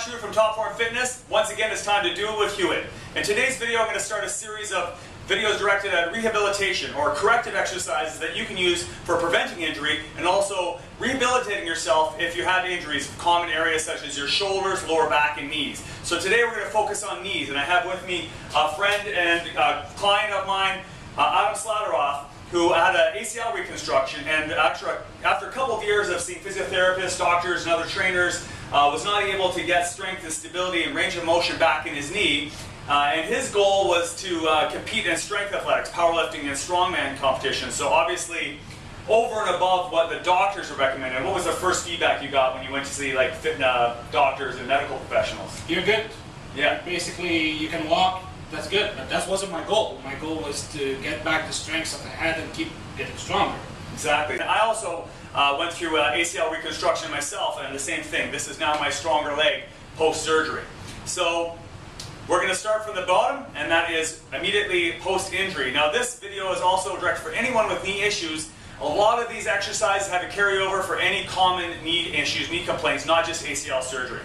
Josh here from Top Form Fitness. Once again, it's time to do it with Hewitt. In today's video, I'm going to start a series of videos directed at rehabilitation or corrective exercises that you can use for preventing injury and also rehabilitating yourself if you have injuries in common areas such as your shoulders, lower back, and knees. So today we're going to focus on knees, and I have with me a friend and a client of mine, Adam Slatteroff, who had an ACL reconstruction, and after a couple of years of seeing physiotherapists, doctors, and other trainers, was not able to get strength and stability and range of motion back in his knee. And his goal was to compete in strength athletics, powerlifting, and strongman competitions. So obviously, over and above what the doctors are recommending, what was the first feedback you got when you went to see like doctors and medical professionals? You're good. Yeah. Basically, you can walk. That's good, but that wasn't my goal. My goal was to get back the strengths that I had and keep getting stronger. Exactly. I also went through ACL reconstruction myself, and the same thing. This is now my stronger leg post-surgery. So we're going to start from the bottom, and that is immediately post-injury. Now this video is also directed for anyone with knee issues. A lot of these exercises have a carryover for any common knee issues, knee complaints, not just ACL surgery.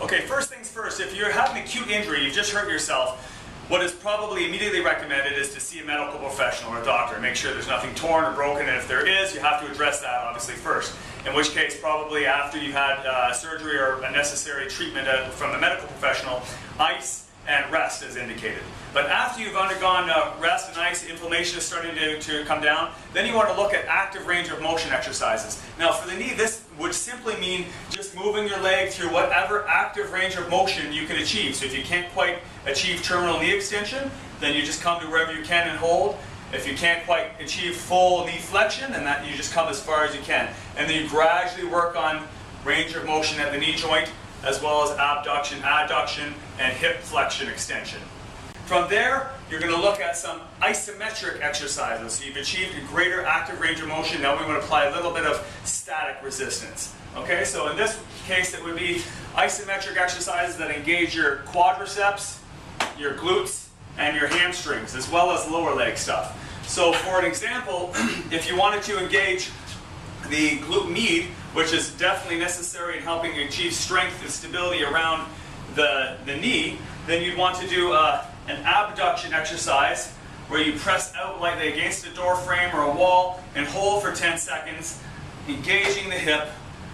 Okay, first things first, if you're having acute injury, you've just hurt yourself, what is probably immediately recommended is to see a medical professional or a doctor. Make sure there's nothing torn or broken, and if there is, you have to address that obviously first. In which case, probably after you've had surgery or a necessary treatment from a medical professional, ice and rest is indicated. But after you've undergone rest and ice, inflammation is starting to come down, then you want to look at active range of motion exercises. Now for the knee, this would simply mean just moving your leg through whatever active range of motion you can achieve. So if you can't quite achieve terminal knee extension, then you just come to wherever you can and hold. If you can't quite achieve full knee flexion, then that you just come as far as you can. And then you gradually work on range of motion at the knee joint, as well as abduction, adduction, and hip flexion extension. From there, you're going to look at some isometric exercises. So you've achieved a greater active range of motion. Now we want to apply a little bit of static resistance. Okay, so in this case it would be isometric exercises that engage your quadriceps, your glutes, and your hamstrings, as well as lower leg stuff. So for an example, if you wanted to engage the glute med, which is definitely necessary in helping achieve strength and stability around the knee, then you'd want to do an abduction exercise where you press out lightly against a door frame or a wall and hold for 10 seconds, engaging the hip,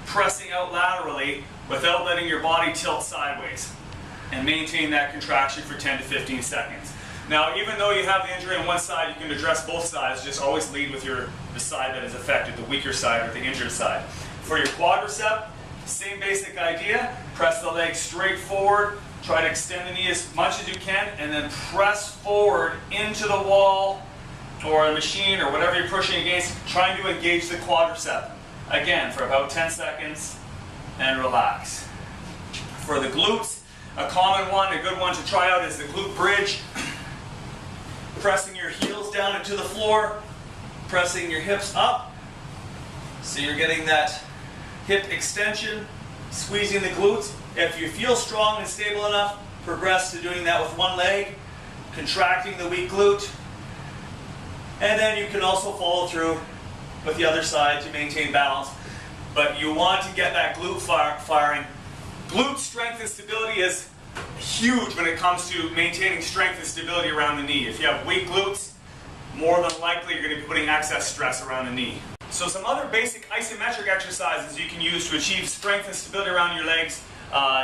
pressing out laterally without letting your body tilt sideways, and maintain that contraction for 10 to 15 seconds. Now, even though you have the injury on one side, you can address both sides. Just always lead with the side that is affected, the weaker side or the injured side. For your quadricep, same basic idea. Press the leg straight forward. Try to extend the knee as much as you can, and then press forward into the wall or a machine or whatever you're pushing against, trying to engage the quadricep. Again, for about 10 seconds, and relax. For the glutes, a common one, a good one to try out is the glute bridge. Pressing your heels down into the floor, pressing your hips up, so you're getting that hip extension, squeezing the glutes. If you feel strong and stable enough, progress to doing that with one leg, contracting the weak glute, and then you can also follow through with the other side to maintain balance. But you want to get that glute firing. Glute strength and stability is huge when it comes to maintaining strength and stability around the knee. If you have weak glutes, more than likely you're going to be putting excess stress around the knee. So some other basic isometric exercises you can use to achieve strength and stability around your legs,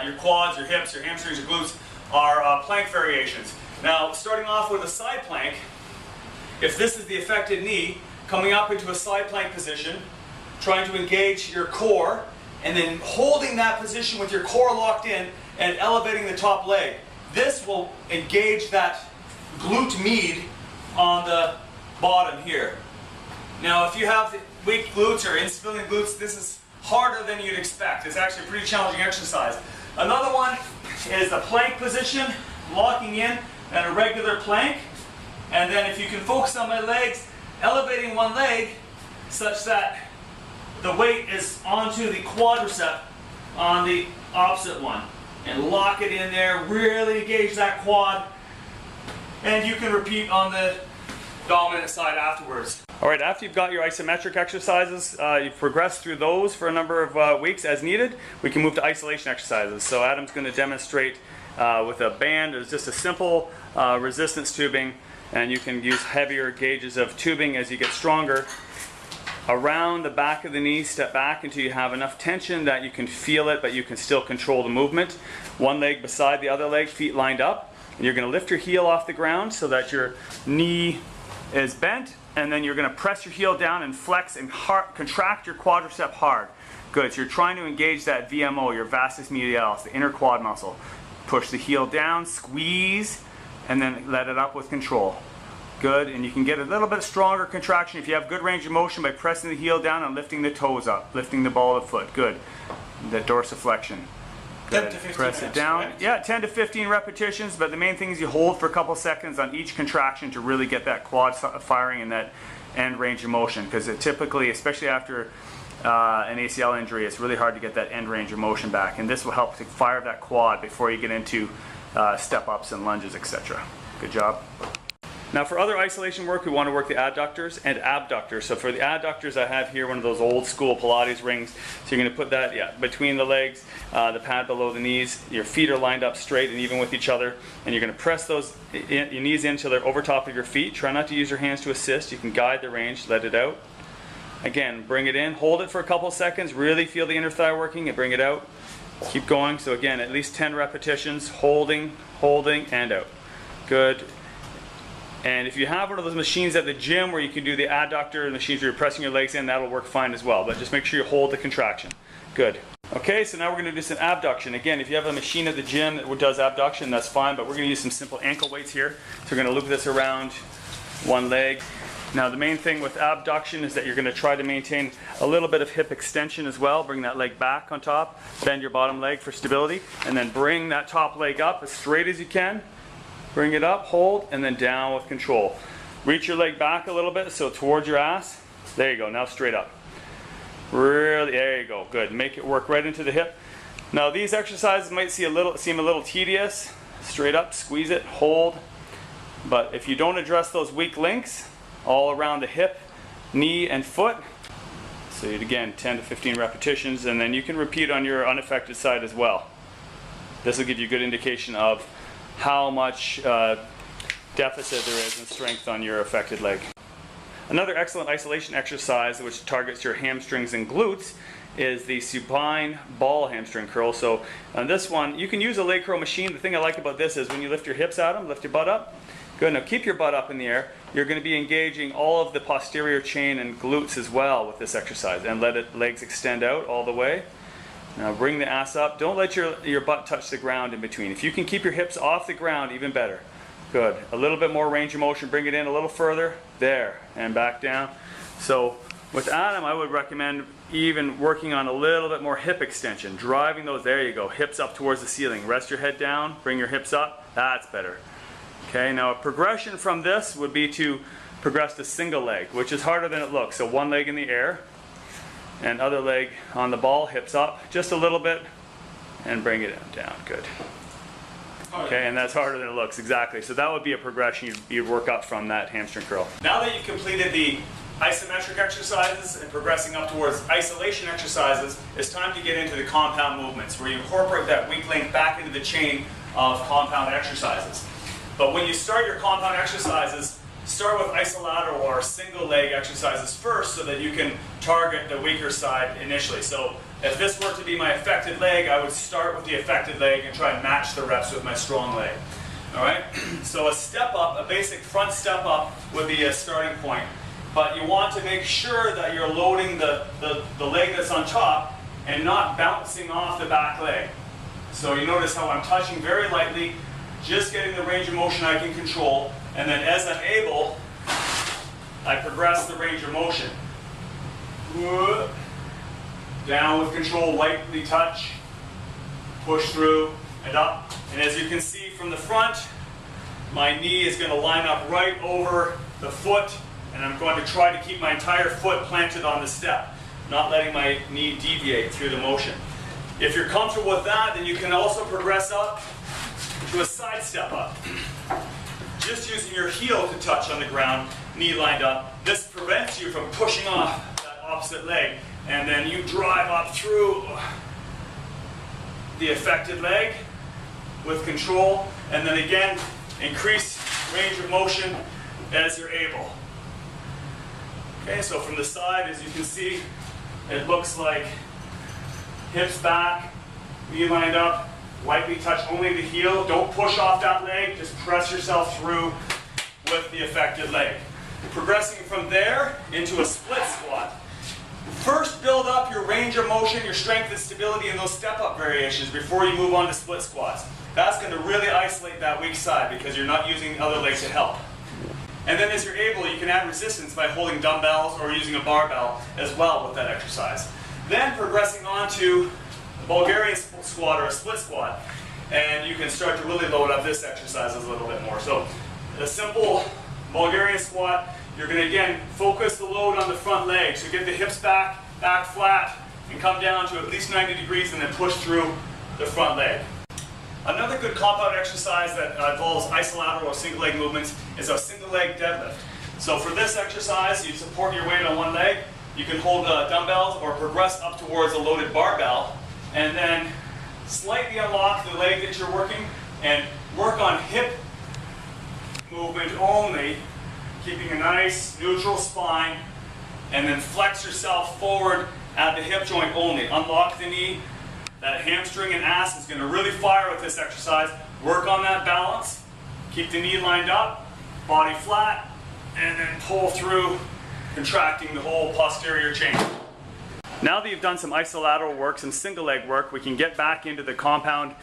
your quads, your hips, your hamstrings, your glutes, are plank variations. Now, starting off with a side plank, if this is the affected knee, coming up into a side plank position, trying to engage your core, and then holding that position with your core locked in and elevating the top leg. This will engage that glute med on the bottom here. Now, if you have weak glutes or insufficient glutes, this is harder than you'd expect. It's actually a pretty challenging exercise. Another one is the plank position, locking in and a regular plank. And then if you can focus on my legs, elevating one leg such that the weight is onto the quadricep on the opposite one. And lock it in there, really engage that quad. And you can repeat on the dominant side afterwards. All right, after you've got your isometric exercises, you've progressed through those for a number of weeks as needed, we can move to isolation exercises. So Adam's going to demonstrate with a band. It's just a simple resistance tubing, and you can use heavier gauges of tubing as you get stronger. Around the back of the knee, step back until you have enough tension that you can feel it, but you can still control the movement. One leg beside the other leg, feet lined up. And you're going to lift your heel off the ground so that your knee is bent, and then you're going to press your heel down and flex and contract your quadricep hard. Good, so you're trying to engage that VMO, your vastus medialis, the inner quad muscle. Push the heel down, squeeze, and then let it up with control. Good, and you can get a little bit stronger contraction if you have good range of motion by pressing the heel down and lifting the toes up, lifting the ball of the foot. Good. The dorsiflexion. Good. 10 to 15 Press it down. right? Yeah, 10 to 15 repetitions, but the main thing is you hold for a couple seconds on each contraction to really get that quad firing and that end range of motion, because it typically, especially after an ACL injury, it's really hard to get that end range of motion back, and this will help to fire that quad before you get into step-ups and lunges, etc. Good job. Now for other isolation work, we want to work the adductors and abductors. So for the adductors, I have here one of those old school Pilates rings. So you're going to put that between the legs, the pad below the knees. Your feet are lined up straight and even with each other. And you're going to press your knees in until they're over top of your feet. Try not to use your hands to assist. You can guide the range, let it out. Again, bring it in, hold it for a couple seconds, really feel the inner thigh working, and bring it out. Keep going. So again, at least 10 repetitions, holding, and out. Good. And if you have one of those machines at the gym where you can do the adductor machines where you're pressing your legs in, that'll work fine as well. But just make sure you hold the contraction. Good. Okay, so now we're going to do some abduction. Again, if you have a machine at the gym that does abduction, that's fine, but we're going to use some simple ankle weights here. So we're going to loop this around one leg. Now the main thing with abduction is that you're going to try to maintain a little bit of hip extension as well. Bring that leg back on top, bend your bottom leg for stability, and then bring that top leg up as straight as you can. Bring it up, hold, and then down with control. Reach your leg back a little bit, so towards your ass. There you go, now straight up. Really, there you go, good. Make it work right into the hip. Now these exercises might seem a little tedious. Straight up, squeeze it, hold. But if you don't address those weak links, all around the hip, knee, and foot, so again, 10 to 15 repetitions, and then you can repeat on your unaffected side as well. This will give you a good indication of how much deficit there is in strength on your affected leg. Another excellent isolation exercise which targets your hamstrings and glutes is the supine ball hamstring curl. So on this one, you can use a leg curl machine. The thing I like about this is when you lift your hips at them, lift your butt up. Good, now keep your butt up in the air. You're going to be engaging all of the posterior chain and glutes as well with this exercise, and let legs extend out all the way. Now bring the ass up. Don't let your butt touch the ground in between. If you can keep your hips off the ground, even better. Good. A little bit more range of motion. Bring it in a little further. There. And back down. So with Adam, I would recommend even working on a little bit more hip extension. Driving those. There you go. Hips up towards the ceiling. Rest your head down. Bring your hips up. That's better. Okay. Now a progression from this would be to progress to single leg, which is harder than it looks. So one leg in the air. And other leg on the ball, hips up just a little bit, and bring it down. Good. Okay, and that's harder than it looks, exactly. So that would be a progression you'd work up from that hamstring curl. Now that you've completed the isometric exercises and progressing up towards isolation exercises, it's time to get into the compound movements, where you incorporate that weak link back into the chain of compound exercises. But when you start your compound exercises, start with isolateral or single leg exercises first so that you can target the weaker side initially. So if this were to be my affected leg, I would start with the affected leg and try and match the reps with my strong leg. All right? So a step up, a basic front step up would be a starting point. But you want to make sure that you're loading the leg that's on top and not bouncing off the back leg. So you notice how I'm touching very lightly, just getting the range of motion I can control. And then as I'm able, I progress the range of motion. Down with control, lightly touch, push through, and up. And as you can see from the front, my knee is going to line up right over the foot, and I'm going to try to keep my entire foot planted on the step, not letting my knee deviate through the motion. If you're comfortable with that, then you can also progress up to a side step up. Just using your heel to touch on the ground knee lined up. This prevents you from pushing off that opposite leg, and then you drive up through the affected leg with control, and then again increase range of motion as you're able. Okay, so from the side, as you can see, it looks like hips back, knee lined up, lightly touch only the heel. Don't push off that leg, just press yourself through with the affected leg. Progressing from there into a split squat. First, build up your range of motion, your strength and stability in those step-up variations before you move on to split squats. That's going to really isolate that weak side because you're not using the other leg to help. And then as you're able, you can add resistance by holding dumbbells or using a barbell as well with that exercise. Then progressing on to a Bulgarian squat or a split squat, and you can start to really load up this exercise a little bit more. So a simple Bulgarian squat, you're going to again focus the load on the front leg. So get the hips back flat, and come down to at least 90 degrees and then push through the front leg. Another good compound exercise that involves isolateral or single leg movements is a single leg deadlift. So for this exercise, you support your weight on one leg. You can hold dumbbells or progress up towards a loaded barbell, and then slightly unlock the leg that you're working and work on hip movement only, keeping a nice neutral spine, and then flex yourself forward at the hip joint only. Unlock the knee. That hamstring and ass is going to really fire with this exercise. Work on that balance. Keep the knee lined up, body flat, and then pull through, contracting the whole posterior chain. Now that you've done some isolateral work, some single leg work, we can get back into the compound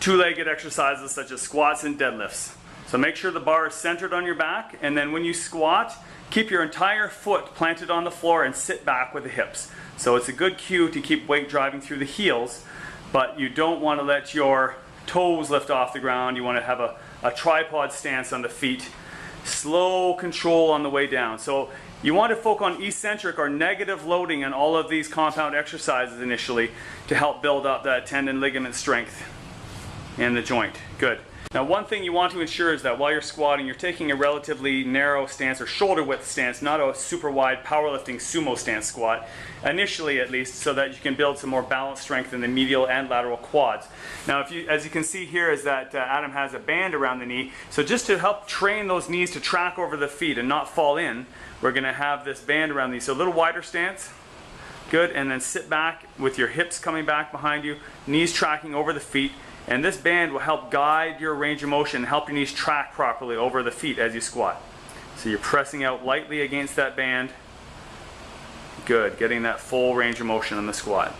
two-legged exercises such as squats and deadlifts. So make sure the bar is centered on your back, and then when you squat, keep your entire foot planted on the floor and sit back with the hips. So it's a good cue to keep weight driving through the heels, but you don't want to let your toes lift off the ground. You want to have a tripod stance on the feet. Slow control on the way down. So you want to focus on eccentric or negative loading on all of these compound exercises initially to help build up that tendon ligament strength in the joint. Good. Now one thing you want to ensure is that while you're squatting, you're taking a relatively narrow stance or shoulder width stance, not a super wide powerlifting sumo stance squat, initially at least, so that you can build some more balance strength in the medial and lateral quads. Now as you can see here is that Adam has a band around the knee, so just to help train those knees to track over the feet and not fall in, we're going to have this band around the knee. So a little wider stance, good, and then sit back with your hips coming back behind you, knees tracking over the feet. And this band will help guide your range of motion, help your knees track properly over the feet as you squat. So you're pressing out lightly against that band. Good, getting that full range of motion on the squat.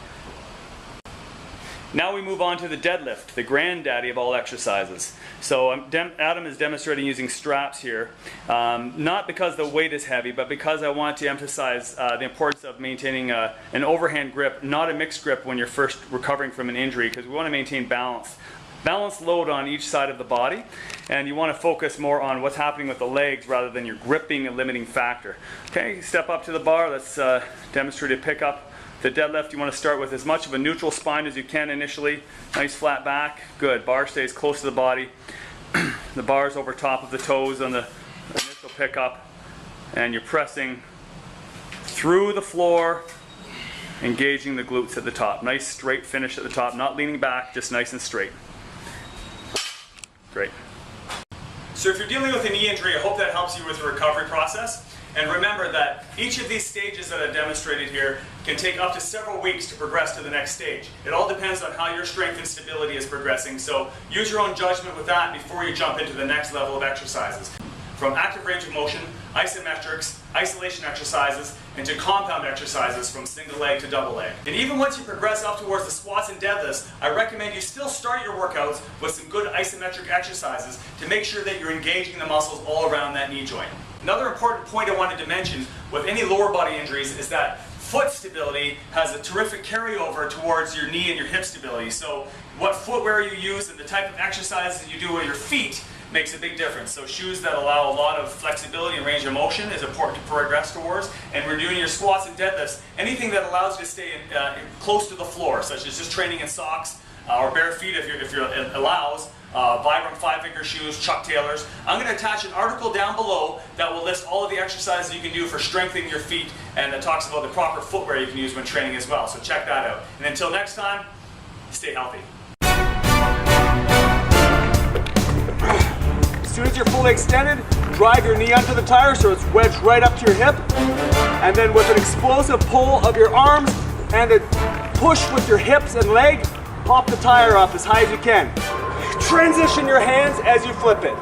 Now we move on to the deadlift, the granddaddy of all exercises. So Adam is demonstrating using straps here, not because the weight is heavy, but because I want to emphasize the importance of maintaining an overhand grip, not a mixed grip when you're first recovering from an injury, because we want to maintain balance. Balanced load on each side of the body, and you want to focus more on what's happening with the legs rather than your gripping a limiting factor. Okay, step up to the bar. Let's demonstrate a pickup. The deadlift, you want to start with as much of a neutral spine as you can initially. Nice flat back. Good. Bar stays close to the body. The bar's over top of the toes on the initial pickup. And you're pressing through the floor, engaging the glutes at the top. Nice straight finish at the top. Not leaning back, just nice and straight. Great. So if you're dealing with a knee injury, I hope that helps you with the recovery process. And remember that each of these stages that I've demonstrated here can take up to several weeks to progress to the next stage. It all depends on how your strength and stability is progressing, so use your own judgment with that before you jump into the next level of exercises. From active range of motion, isometrics, isolation exercises, into compound exercises from single leg to double leg. And even once you progress up towards the squats and deadlifts, I recommend you still start your workouts with some good isometric exercises to make sure that you're engaging the muscles all around that knee joint. Another important point I wanted to mention with any lower body injuries is that foot stability has a terrific carryover towards your knee and your hip stability. So what footwear you use and the type of exercises you do with your feet makes a big difference. So shoes that allow a lot of flexibility and range of motion is important to progress towards. And we're doing your squats and deadlifts, anything that allows you to stay close to the floor, such as just training in socks, or bare feet if you're allows. Vibram 5-finger shoes, Chuck Taylors. I'm going to attach an article down below that will list all of the exercises you can do for strengthening your feet, and it talks about the proper footwear you can use when training as well. So check that out. And until next time, stay healthy. As soon as you're fully extended, drive your knee onto the tire so it's wedged right up to your hip. And then with an explosive pull of your arms and a push with your hips and leg, pop the tire up as high as you can. Transition your hands as you flip it.